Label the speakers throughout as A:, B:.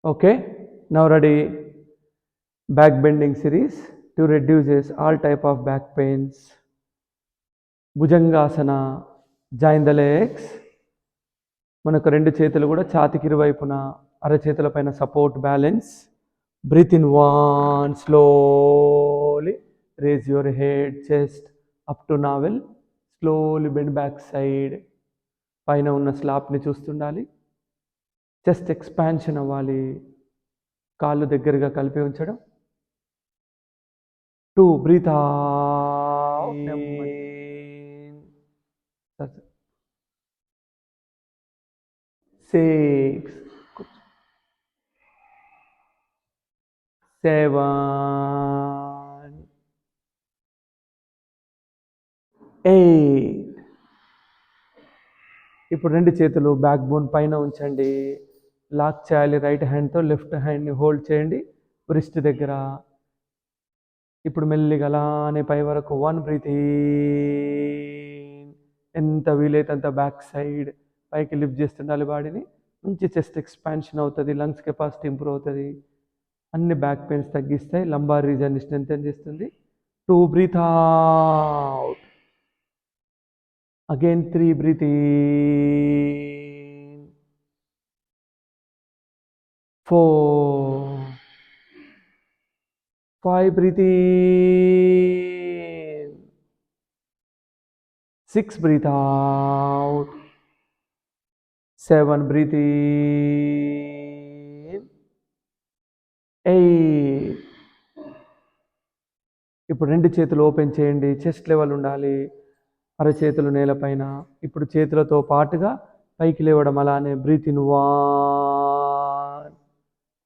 A: Okay, now ready. Back bending series to reduces all type of back pains. Bhujangasana, join the legs. మనకు రెండు చేతులు కూడా ఛాతికి ఇరువైపున అరచేతుల పైన support balance. Breathe in one slowly, raise your head chest up to navel, slowly bend back side. పైన ఉన్న స్లాప్ని చూస్తుండాలి. Chest expansion అవ్వాలి. కాళ్ళు దగ్గరగా కలిపి ఉంచడం. 2 బ్రీత్ అవుట్. 6 7 8. ఇప్పుడు రెండు చేతులు బ్యాక్ బోన్ పైన ఉంచండి. లాక్ చేయాలి. రైట్ హ్యాండ్తో లెఫ్ట్ హ్యాండ్ని హోల్డ్ చేయండి బ్రిస్ట్ దగ్గర. ఇప్పుడు మెల్లిగా అలానే పై వరకు 1 బ్రీత్ ఇన్. ఎంత వీలైతే అంత బ్యాక్ సైడ్ పైకి లిఫ్ట్ చేస్తుండాలి బాడీని. మంచి చెస్ట్ ఎక్స్పాన్షన్ అవుతుంది, లంగ్స్ కెపాసిటీ ఇంప్రూవ్ అవుతుంది, అన్ని బ్యాక్ పెయిన్స్ తగ్గిస్తాయి, లంబార్ రీజన్ని స్ట్రెంథెన్ చేస్తుంది. 2 breathe out. Again 3 breathe in. 4 5 breathe in. 6 breathe out. 7 breathe in. 8. ఇప్పుడు రెండు చేతులు ఓపెన్ చేయండి. చెస్ట్ లెవెల్ ఉండాలి. అరచేతులు నేలపైన. ఇప్పుడు చేతులతో పాటుగా పైకి లేవడం. అలానే బ్రీత్ ఇన్ 1.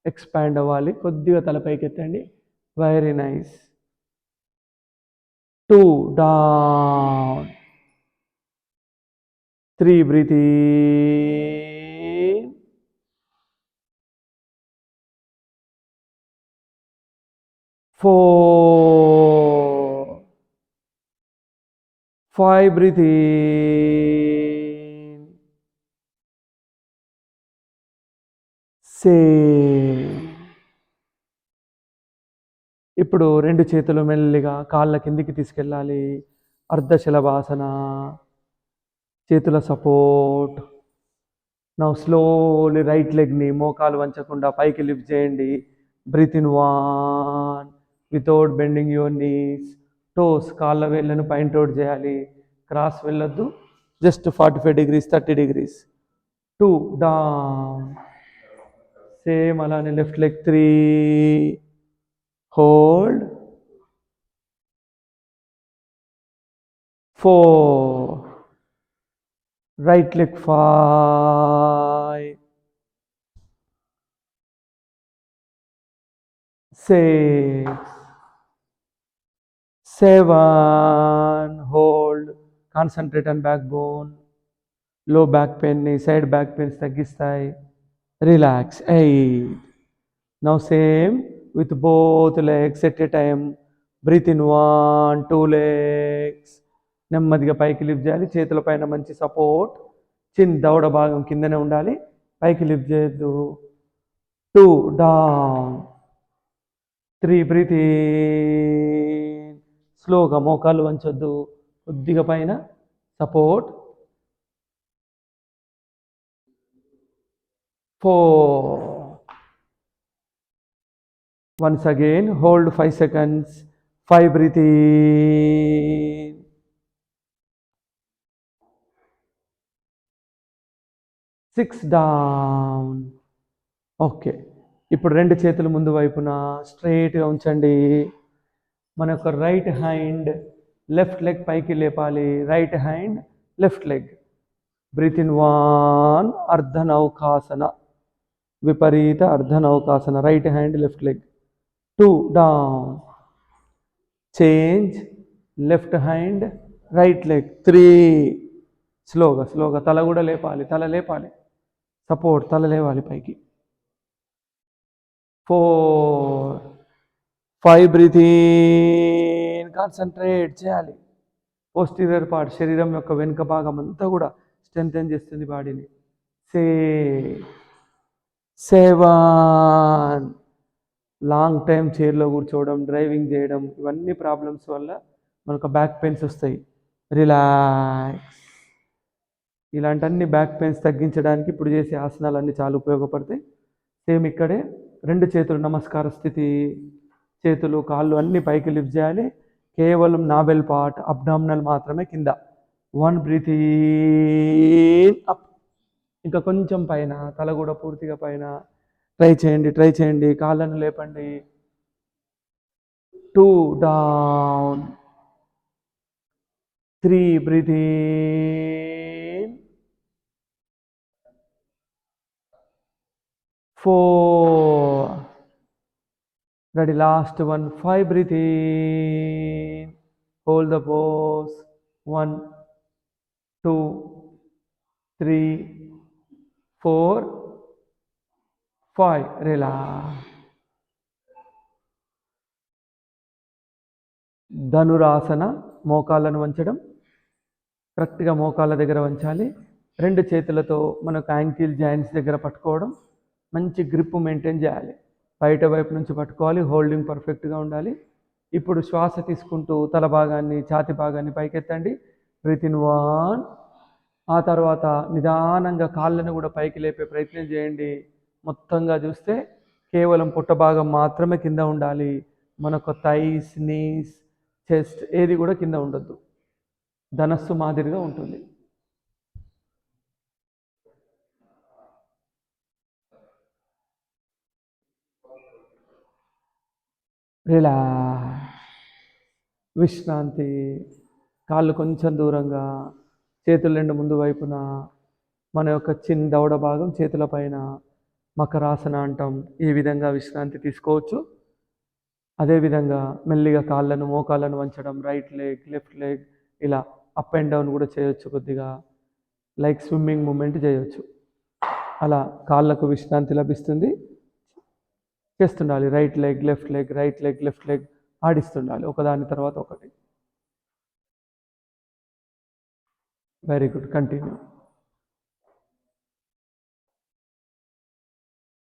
A: ఎక్స్పాండ్ అవ్వాలి. కొద్దిగా తల పైకి ఎత్తండి. Very nice. 2 down. 3 breathe in. 4 5 breathe in. 6. ఇప్పుడు రెండు చేతులు మెల్లిగా కాళ్ళ కిందికి తీసుకెళ్ళాలి. అర్ధశలభాసన. చేతుల సపోర్ట్. నౌ స్లోలీ రైట్ లెగ్ని మోకాలు వంచకుండా పైకి లిఫ్ట్ చేయండి. Breathe in 1 without bending your knees. Toes కాళ్ళ వేళ్ళను పాయింట్ అవుట్ చేయాలి. క్రాస్ వెళ్ళొద్దు. Just 45 degrees 30 degrees. 2 down. Same అలానే left leg 3 hold. 4 right leg 5 6 7 hold. Concentrate on backbone. Low back పెయిన్ని, సైడ్ బ్యాక్ పెయిన్స్ తగ్గిస్తాయి. Relax. 8. Now same with both legs at a time. Breath in 1 2 legs. నెమ్మదిగా పైకి lift చేయాలి. చేతుల పైన మంచి support. చిన్ దవడ భాగం కిందనే ఉండాలి. పైకి లిఫ్ట్ చేయొద్దు. 2 డౌన్. 3 breathe in. స్లోగా మోకాళ్ళు వంచొద్దు. కొద్దిగా పైన support. 4 once again hold 5 seconds. 5 breathe in. 6 down. Okay. ఇప్పుడు రెండు చేతులు ముందు వైపున స్ట్రైట్గా ఉంచండి. మన యొక్క రైట్ హ్యాండ్ లెఫ్ట్ లెగ్ పైకి లేపాలి. Right hand left leg. Breathe in 1 అర్ధనౌకాసన. విపరీత అర్ధనౌకాసన. Right hand left leg. 2 down. Change. Left hand right leg. 3 స్లోగా స్లోగా తల కూడా లేపాలి. తల లేపాలి. సపోర్ట్. తల లేవాలి పైకి. 4 5 బ్రీత్ ఇన్. కాన్సన్ట్రేట్ చేయాలి. పోస్టీరియర్ పార్ట్ శరీరం యొక్క వెనుక భాగం అంతా కూడా స్ట్రెంథెన్ చేస్తుంది బాడీని. 6 సెవెన్. లాంగ్ టైం చైర్లో కూర్చోవడం, డ్రైవింగ్ చేయడం, ఇవన్నీ ప్రాబ్లమ్స్ వల్ల మనకు బ్యాక్ పెయిన్స్ వస్తాయి. రిలాక్స్. ఇలాంటి బ్యాక్ పెయిన్స్ తగ్గించడానికి ఇప్పుడు చేసే ఆసనాలన్నీ చాలా ఉపయోగపడతాయి. సేమ్ ఇక్కడే 2 చేతులు నమస్కార స్థితి, చేతులు కాళ్ళు అన్నీ పైకి లిఫ్ట్ చేయాలి. కేవలం నావెల్ పార్ట్ అబ్డామినల్ మాత్రమే కింద. 1 బ్రీత్ ఇన్ అప్. ఇంకా కొంచెం పైన, తల కూడా పూర్తిగా పైన. ట్రై చేయండి, కాళ్ళను లేపండి. 2 down. 3 breathe in. 4. Ready, last one. 5 breathe in. Hold the pose. 1, 2, 3, 4, 5. Relax. Dhanurasana. మోకాళ్ళను వంచడం. కరెక్ట్గా మోకాళ్ళ దగ్గర వంచాలి. 2 చేతులతో మనకు యాంకిల్ జాయింట్స్ దగ్గర పట్టుకోవడం. మంచి గ్రిప్ మెయింటైన్ చేయాలి. బయట వైపు నుంచి పట్టుకోవాలి. హోల్డింగ్ పర్ఫెక్ట్గా ఉండాలి. ఇప్పుడు శ్వాస తీసుకుంటూ తల భాగాన్ని, ఛాతి భాగాన్ని పైకెత్తండి. Breath in 1. ఆ తర్వాత నిదానంగా కాళ్ళను కూడా పైకి లేపే ప్రయత్నం చేయండి. మొత్తంగా చూస్తే కేవలం పుట్ట భాగం మాత్రమే కింద ఉండాలి. మనకు థైస్, నీస్, చెస్ట్ ఏది కూడా కింద ఉండొద్దు. ధనస్సు మాదిరిగా ఉంటుంది. రిలాక్స్. విశ్రాంతి. కాళ్ళు కొంచెం దూరంగా, చేతులు 2 ముందు వైపున, మన యొక్క చిన్న దవడ భాగం చేతుల పైన. మకరాసన అంటాం. ఈ విధంగా విశ్రాంతి తీసుకోవచ్చు. అదేవిధంగా మెల్లిగా కాళ్ళను, మోకాళ్ళను వంచడం, రైట్ లెగ్, లెఫ్ట్ లెగ్, ఇలా అప్ అండ్ డౌన్ కూడా చేయొచ్చు. కొద్దిగా లైక్ స్విమ్మింగ్ మూమెంట్ చేయొచ్చు. అలా కాళ్ళకు విశ్రాంతి లభిస్తుంది. చేస్తుండాలి. Right leg, left leg, right leg, left leg ఆడిస్తుండాలి ఒకదాని తర్వాత ఒకటి. Very good. కంటిన్యూ.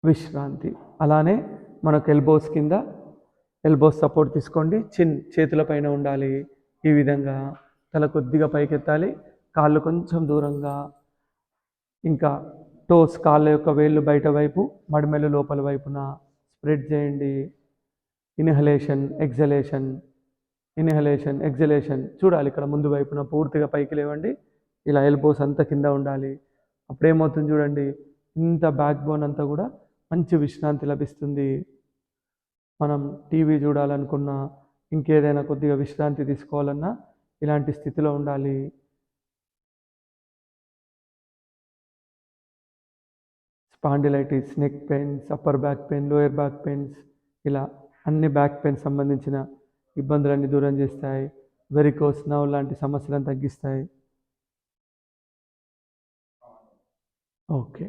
A: విశ్రాంతి. అలానే మనకు ఎల్బోస్ కింద, ఎల్బోస్ సపోర్ట్ తీసుకోండి. చేతుల పైన ఉండాలి. ఈ విధంగా తల కొద్దిగా పైకెత్తాలి. కాళ్ళు కొంచెం దూరంగా. ఇంకా టోస్, కాళ్ళ యొక్క వేళ్ళు బయట వైపు, మడిమెలు లోపల వైపున స్ప్రెడ్ చేయండి. ఇన్హలేషన్, ఎగ్జలేషన్, ఇన్హలేషన్, ఎగ్జలేషన్ చూడాలి. ఇక్కడ ముందు వైపున పూర్తిగా పైకి లేవండి. ఇలా ఎల్బోస్ అంతా కింద ఉండాలి. అప్పుడేమవుతుంది చూడండి, ఇంత బ్యాక్ బోన్ అంతా కూడా మంచి విశ్రాంతి లభిస్తుంది. మనం టీవీ చూడాలనుకున్నా, ఇంకేదైనా కొద్దిగా విశ్రాంతి తీసుకోవాలన్నా ఇలాంటి స్థితిలో ఉండాలి. Spondylitis, neck pains, upper back pain, lower back pains, ఇలా అన్ని బ్యాక్ పెయిన్ సంబంధించిన ఇబ్బందులన్నీ దూరం చేస్తాయి. వెరికోస్ నర్వ్ లాంటి సమస్యలను తగ్గిస్తాయి. ఓకే.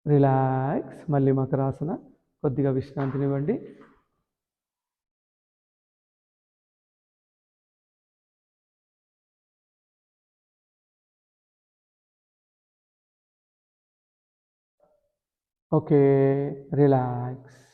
A: రిలాక్స్. మళ్ళీ మకరాసన. కొద్దిగా విశ్రాంతినివ్వండి. ఓకే. రిలాక్స్.